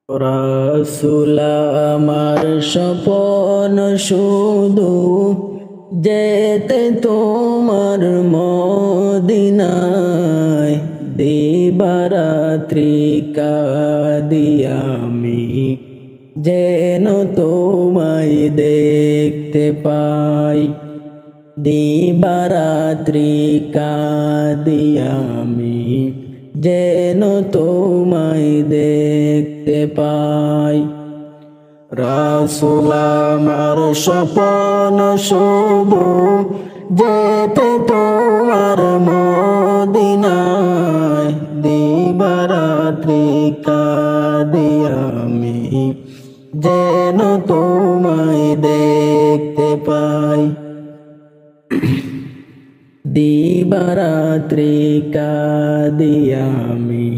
রাসূল আমার স্বপন শুধু যেতে তোমার মদিনায়, দিবারাত্রি কাঁদি আমি যেন তোমায় দেখতে পাই। দিবারাত্রি কাঁদি আমি যেন তোমায় দেখতে পাই। রাসূল আমার স্বপন শুধু যেতে তোমার মদিনায়, দিবারাত্রি কাঁদি আমি যেন তোমায় দেখতে পাই। দিবারাত্রি কাঁদি আমি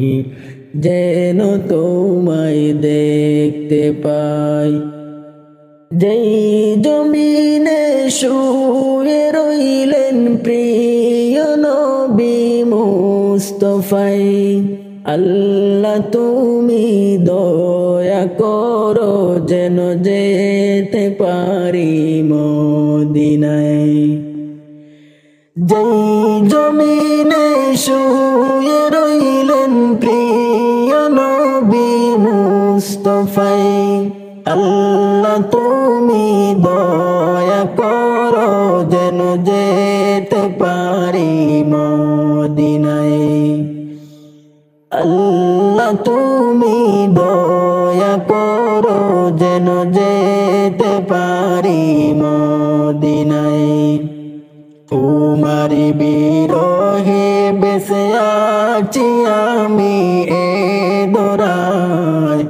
যেন তোমায় দেখতে পাই। যেই জমিনে শুয়ে রইলেন প্রিয় নবী মুস্তাফাই, আল্লাহ তুমি দয়া করো যেন যেতে পারি মদিনায়। যেই জমিনে শুয়ে রইলেন প্রিয় নবী মুস্তাফাই, আল্লাহ তুমি দয়া করো যেন যেতে পারি মদিনায়। আল্লাহ তুমি দয়া করো যেন যেতে পারি মদিনায়। তোমারি বিরহে বেঁচে আছি আমি এ দোরায়,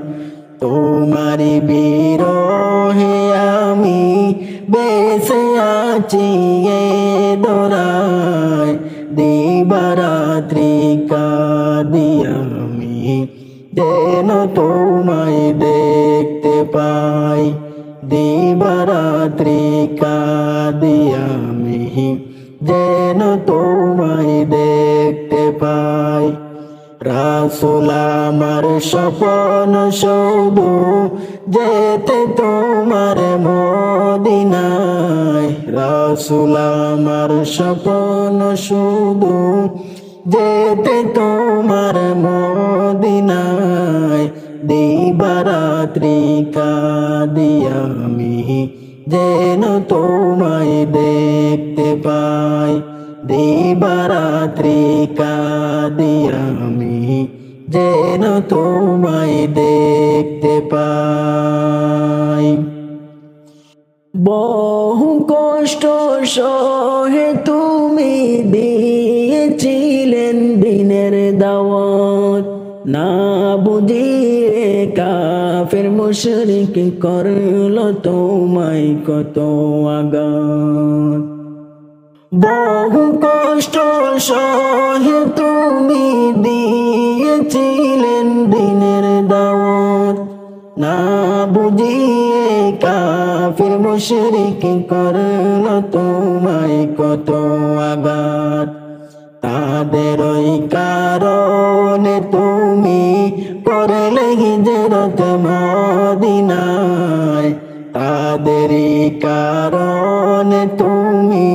তোমারি বিরহে আমি বেঁচে আছি এ দোরায়। দিবারাত্রি কাঁদি আমি যেন তোমায় দেখতে পাই। দিবারাত্রি কাঁদি আমি যেন তোমায় দেখতে পাই। রাসূল আমার স্বপন শুধু যেতে তোমার মদিনায়, রাসূল আমার স্বপন শুধু যেতে তোমার মদিনায়। দিবারাত্রি কাঁদি আমি যেন তোমায় দেখতে পাই। দিবারাত্রি কাঁদি আমি যেন তোমায় দেখতে পাই। বহু কষ্ট সহে তুমি দিয়েছিলেন দিনের দাওয়াত, না বুঝিয়ে কাফের মুশরিক করলো তোমায় কত আঘাত। বহু কষ্ট সহে তুমি দিয়েছিলেন দিনের দাওয়াত, না বুঝিয়ে কাফির মুশরিক করলো তোমায় কত আঘাত। তাদের ওই কারণে তুমি করলে হিজরত মদিনায়, তাদেরই কারণে তুমি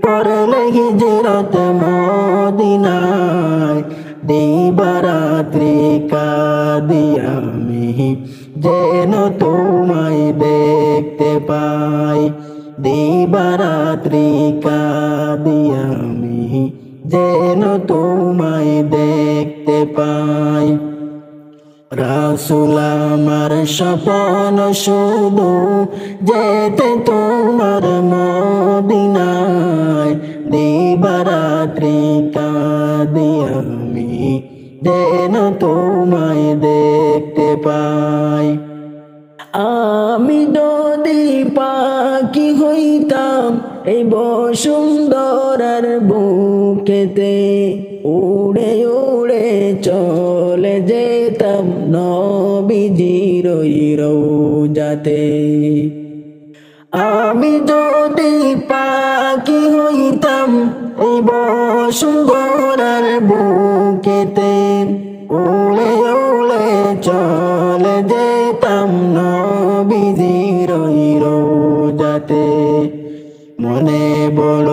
করলে হিজরত মদিনায়। দিবারাত্রি কাঁদি আমি যেন তোমায় দেখতে পাই। দিবারাত্রি কাঁদি আমি যেন তোমায় দেখতে পাই। রাসূল আমার স্বপন শুধু যেতে তোমার মদিনায়, দিবারাত্রি কাঁদি আমি যেন তোমায় দেখতে পাই। আমি যদি পাখি হইতাম এই বসুন্ধরার বুকেতে, উড়ে উড়ে চলে যেতাম নবীজির ওই রওজাতে। আমি যদি পাখি হইতাম এই বসুন্ধরার বুকেতে, উড়ে উড়ে চলে যেতাম নবীজির ওই রোজাতে, মনে বড়